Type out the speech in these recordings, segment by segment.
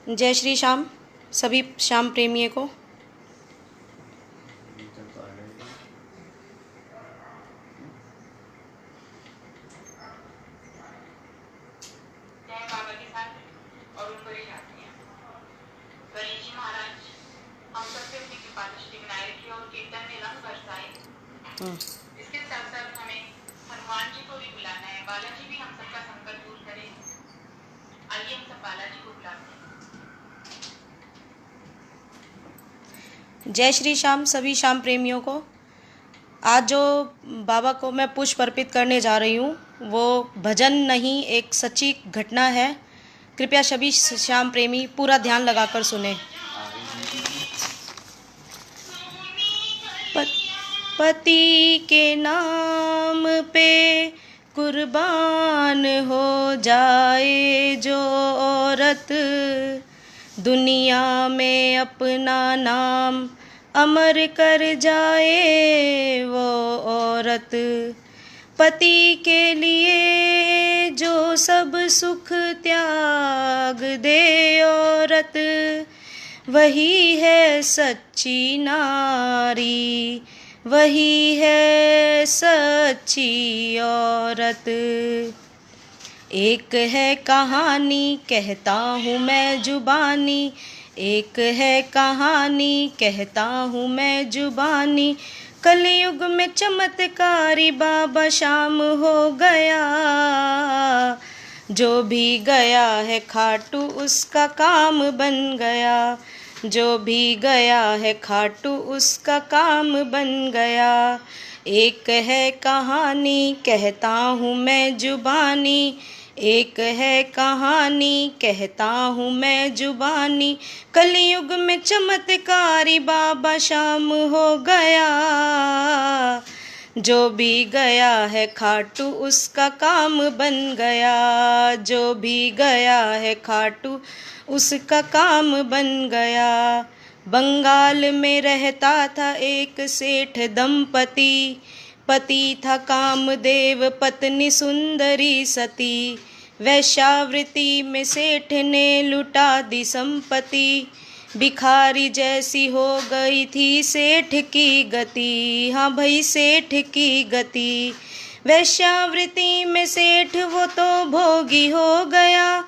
जय श्री श्याम सभी श्याम प्रेमियों को। बाबा के साथ और उनको ले जाती हैं। गणेश जी महाराज हम सबसे अपनी कृपा दृष्टि बनाए रखी और कीर्तन में रंग बरसाए। इसके साथ साथ हमें हनुमान जी को भी बुलाना है। बालाजी भी हम सबका संकट दूर करे। आइए हम सब बालाजी को बुलाते हैं। जय श्री श्याम सभी श्याम प्रेमियों को। आज जो बाबा को मैं पुष्प अर्पित करने जा रही हूँ वो भजन नहीं, एक सच्ची घटना है। कृपया सभी श्याम प्रेमी पूरा ध्यान लगाकर सुने। पति के नाम पे कुर्बान हो जाए जो औरत, दुनिया में अपना नाम अमर कर जाए वो औरत। पति के लिए जो सब सुख त्याग दे औरत, वही है सच्ची नारी, वही है सच्ची औरत। एक है कहानी कहता हूँ मैं जुबानी, एक है कहानी कहता हूँ मैं जुबानी। कलयुग में चमत्कारी बाबा श्याम हो गया, जो भी गया है खाटू उसका काम बन गया, जो भी गया है खाटू उसका काम बन गया। एक है कहानी कहता हूँ मैं जुबानी, एक है कहानी कहता हूँ मैं जुबानी। कलयुग में चमत्कारी बाबा श्याम हो गया, जो भी गया है खाटू उसका काम बन गया, जो भी गया है खाटू उसका काम बन गया। बंगाल में रहता था एक सेठ दंपति, पति था कामदेव पत्नी सुंदरी सती। वैश्यावृत्ति में सेठ ने लुटा दी संपत्ति, भिखारी जैसी हो गई थी सेठ की गति। हाँ भाई सेठ की गति। वैश्यावृत्ति में सेठ वो तो भोगी हो गया,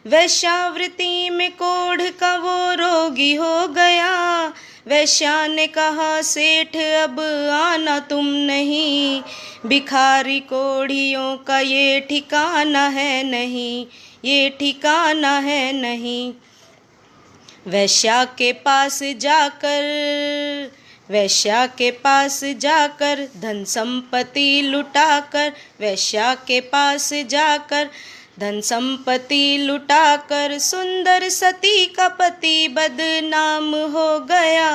वैश्यावृत्ति में कोढ़ का वो रोगी हो गया। वैश्या ने कहा सेठ अब आना तुम नहीं, भिखारी कोढ़ियों का ये ठिकाना है नहीं, ये ठिकाना है नहीं। वैश्या के पास जाकर, वैश्या के पास जाकर धन संपत्ति लुटाकर, वैश्या के पास जाकर धन संपत्ति लुटाकर सुंदर सती का पति बदनाम हो गया।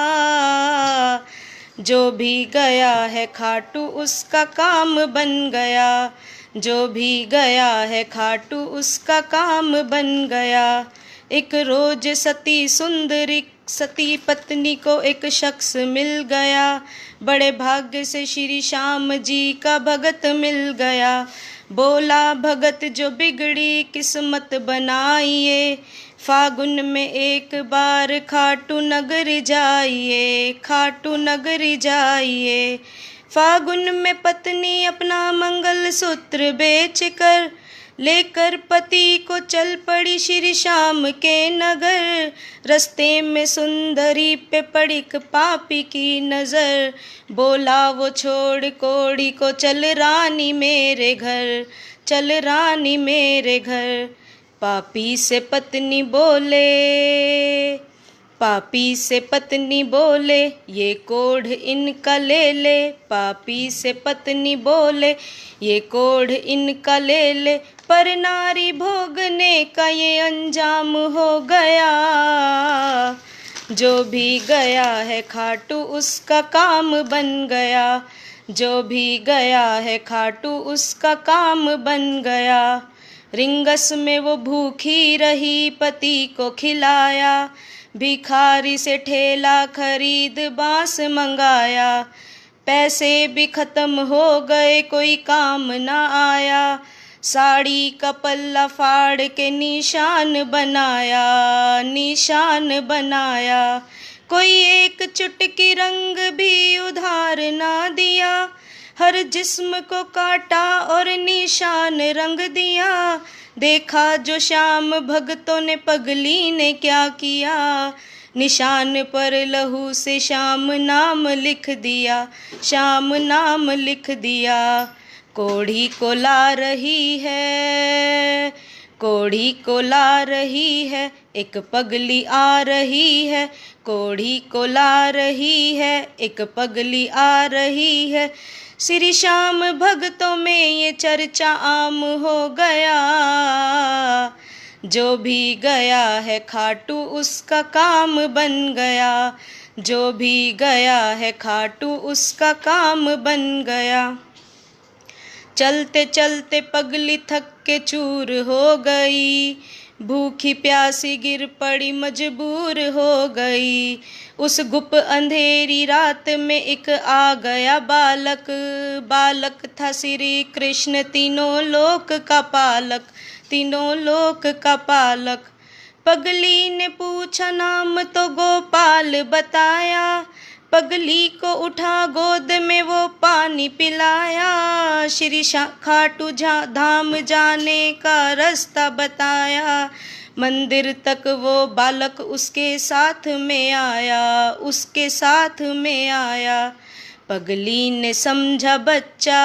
जो भी गया है खाटू उसका काम बन गया, जो भी गया है खाटू उसका काम बन गया। एक रोज सती सुंदरी सती पत्नी को एक शख्स मिल गया, बड़े भाग्य से श्री श्याम जी का भगत मिल गया। बोला भगत जो बिगड़ी किस्मत बनाइए, फागुन में एक बार खाटू नगर जाइए, खाटू नगर जाइए। फागुन में पत्नी अपना मंगल सूत्र बेच कर लेकर पति को चल पड़ी श्री श्याम के नगर। रस्ते में सुंदरी पे पड़ी पापी की नजर, बोला वो छोड़ कोड़ी को चल रानी मेरे घर, चल रानी मेरे घर। पापी से पत्नी बोले, पापी से पत्नी बोले ये कोढ़ इनका ले ले, पापी से पत्नी बोले ये कोढ़ इनका ले ले। पर नारी भोगने का ये अंजाम हो गया, जो भी गया है खाटू उसका काम बन गया, जो भी गया है खाटू उसका काम बन गया। रिंगस में वो भूखी रही पति को खिलाया, भिखारी से ठेला खरीद बांस मंगाया। पैसे भी खत्म हो गए कोई काम ना आया, साड़ी का पल्ला फाड़ के निशान बनाया, निशान बनाया। कोई एक चुटकी रंग भी उधार ना दिया, हर जिस्म को काटा और निशान रंग दिया। देखा जो शाम भक्तों ने पगली ने क्या किया, निशान पर लहू से श्याम नाम लिख दिया, श्याम नाम लिख दिया। कोढ़ी को ला रही है, कोढ़ी को ला रही है, एक पगली आ रही है, कोढ़ी को ला रही है, एक पगली आ रही है। श्री श्याम भक्तों में ये चर्चा आम हो गया, जो भी गया है खाटू उसका काम बन गया, जो भी गया है खाटू उसका काम बन गया। चलते चलते पगली थक के चूर हो गई, भूखी प्यासी गिर पड़ी मजबूर हो गई। उस गुप अंधेरी रात में एक आ गया बालक, बालक था श्री कृष्ण तीनों लोक का पालक, तीनों लोक का पालक। पगली ने पूछा नाम तो गोपाल बताया, पगली को उठा गोद में वो पानी पिलाया। श्री खाटू धाम जाने का रास्ता बताया, मंदिर तक वो बालक उसके साथ में आया, उसके साथ में आया। पगली ने समझा बच्चा,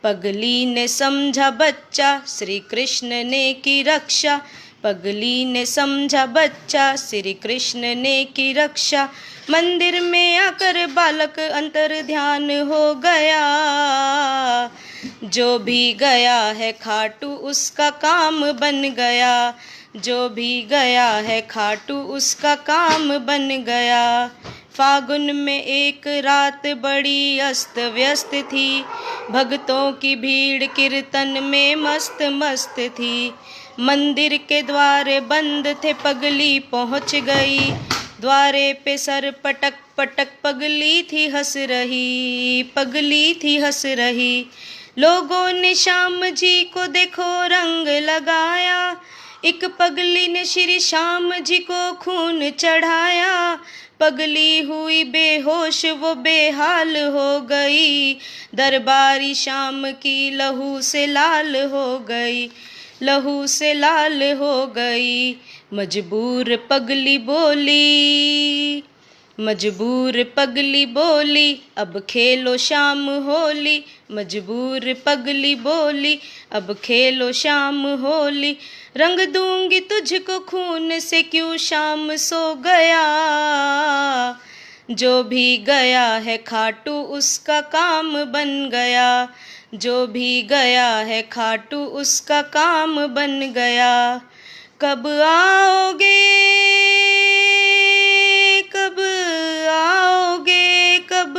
पगली ने समझा बच्चा, श्री कृष्ण ने की रक्षा। पगली ने समझा बच्चा, श्री कृष्ण ने की रक्षा। मंदिर में आकर बालक अंतर ध्यान हो गया, जो भी गया है खाटू उसका काम बन गया, जो भी गया है खाटू उसका काम बन गया। फागुन में एक रात बड़ी अस्त व्यस्त थी, भक्तों की भीड़ कीर्तन में मस्त मस्त थी। मंदिर के द्वार बंद थे, पगली पहुंच गई, द्वारे पे सर पटक पटक पगली थी हंस रही, पगली थी हंस रही। लोगों ने श्याम जी को देखो रंग लगाया, एक पगली ने श्री श्याम जी को खून चढ़ाया। पगली हुई बेहोश वो बेहाल हो गई, दरबारी श्याम की लहू से लाल हो गई, लहू से लाल हो गई। मजबूर पगली बोली, मजबूर पगली बोली, अब खेलो शाम होली। मजबूर पगली बोली, अब खेलो शाम होली। रंग दूंगी तुझको खून से क्यों शाम सो गया, जो भी गया है खाटू उसका काम बन गया, जो भी गया है खाटू उसका काम बन गया। कब आओगे, कब आओगे, कब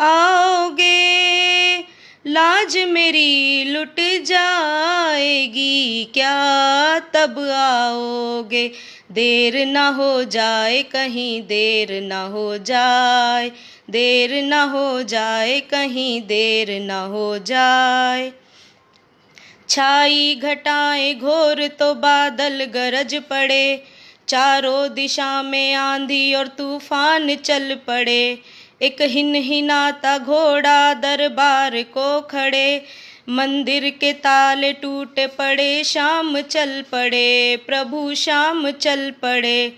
आओगे, लाज मेरी लुट जाएगी क्या तब आओगे। देर ना हो जाए कहीं, देर ना हो जाए, देर ना हो जाए कहीं, देर ना हो जाए। छाई घटाएं घोर तो बादल गरज पड़े, चारों दिशा में आंधी और तूफान चल पड़े। एक हिनहिनाता घोड़ा दरबार को खड़े, मंदिर के ताले टूट पड़े, शाम चल पड़े, प्रभु शाम चल पड़े।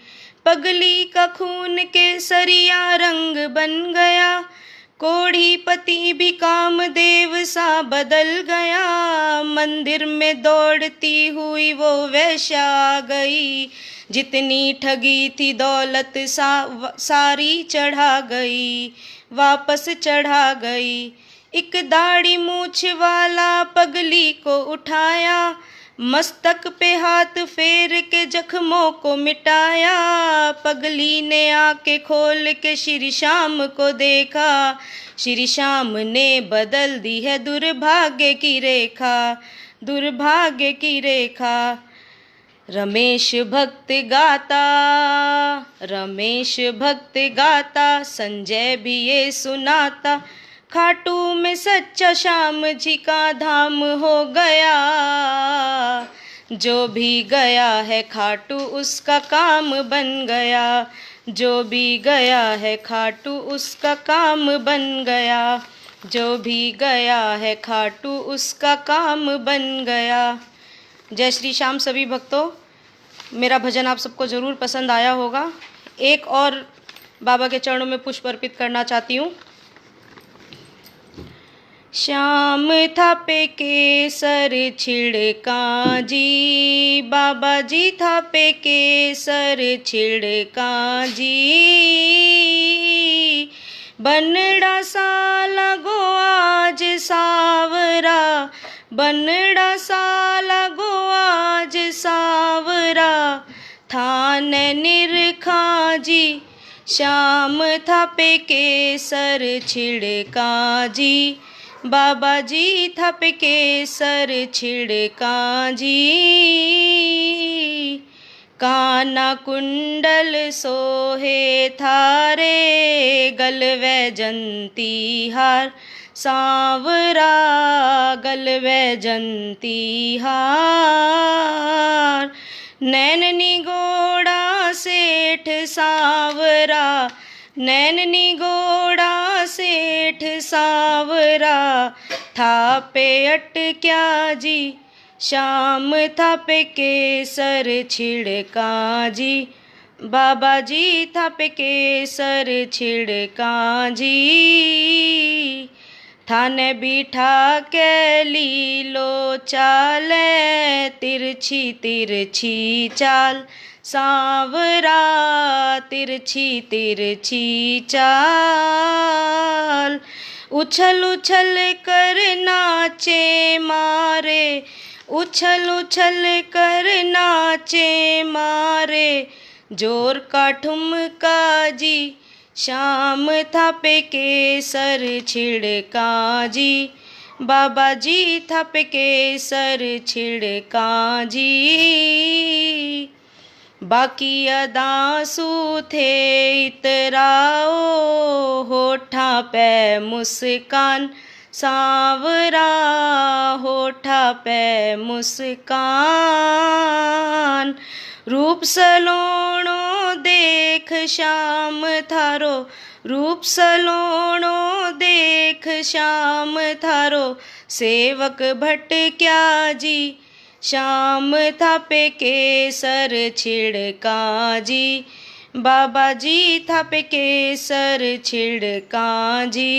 पगली का खून केसरिया रंग बन गया, कोढ़ी पति भी कामदेव सा बदल गया। मंदिर में दौड़ती हुई वो वैश्या आ गई, जितनी ठगी थी दौलत सारी चढ़ा गई, वापस चढ़ा गई। एक दाढ़ी मूछ वाला पगली को उठाया, मस्तक पे हाथ फेर के जख्मों को मिटाया। पगली ने आके खोल के श्री श्याम को देखा, श्री श्याम ने बदल दी है दुर्भाग्य की रेखा, दुर्भाग्य की रेखा। रमेश भक्त गाता, रमेश भक्त गाता, संजय भी ये सुनाता। खाटू में सच्चा श्याम जी का धाम हो गया। जो भी गया है खाटू उसका काम बन गया। जो भी गया है खाटू उसका काम बन गया। जो भी गया है खाटू उसका काम बन गया। जय श्री श्याम सभी भक्तों। मेरा भजन आप सबको ज़रूर पसंद आया होगा। एक और बाबा के चरणों में पुष्प अर्पित करना चाहती हूँ। श्याम थापे केसर छिड़का जी, बाबा जी थापे केसर छिड़का जी। बनड़ा सा लगो आज सावरा, बनड़ा सा लगो आज सावरा। थान निरखा जी, श्याम थापे केसर छिड़का जी। बाबा जी थापे केसर छिड़का जी। काना कुंडल सोहे थारे, गलवे जंती हार। सांवरा गलवे जंती हार। नैननी गोड़ा सेठ सांवरा, नैननी गोड़ा सेठ सांवरा। थापे अटक्या जी, श्याम थापे केसर छिड़का जी। बाबा जी थापे केसर छिड़का जी। थाने बिठा के लीलो चाले, तिरछी तिरछी चाल। सांवरा तिरछी तिरछी चाल। उछल उछल कर नाचे मारे, उछल उछल कर नाचे मारे। जोर का ठुमका जी, श्याम थापे केसर छिड़का जी। बाबा जी थापे केसर छिड़का जी। बाकी अदासू थे इतराओ, होठा पे मुस्कान। सांवरा होठा पे मुस्कान। रूप सलोणो देख श्याम थारो, रूप सलोणो देख श्याम थारो। सेवक भटक्या जी, श्याम थापे केसर छिड़का जी। बाबा जी थापे केसर छिड़का जी।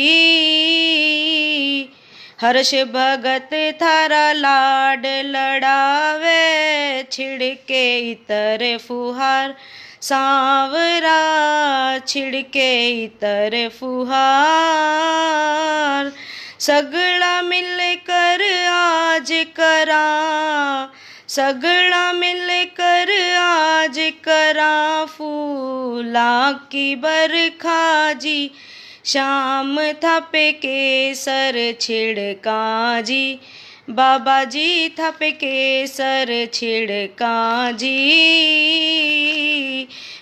हर्ष भगत थारा लाड लड़ावे, छिड़के इतर फुहार। सांवरा छिड़के इतर फुहार। सगड़ा मिलकर आज करा, सगड़ा मिलकर आज करा। फूला की बरखा जी, श्याम थापे केसर छिड़का जी। बाबा जी थापे केसर छिड़का जी।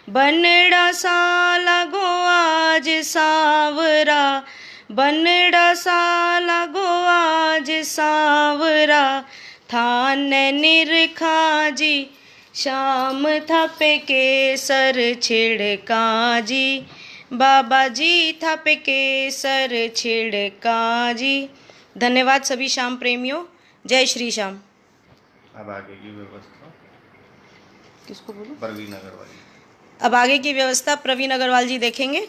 बनड़ा सा लगो आज सांवरा, बनड़ा सा लगो आज सांवरा। थान निरखा जी, श्याम थापे केसर छिड़का जी। बाबा जी थापे केसर छिड़का जी। धन्यवाद सभी श्याम प्रेमियों। जय श्री श्याम। अब आगे की व्यवस्था किसको बोलूं? प्रवीण अग्रवाल। अब आगे की व्यवस्था प्रवीण अग्रवाल जी देखेंगे।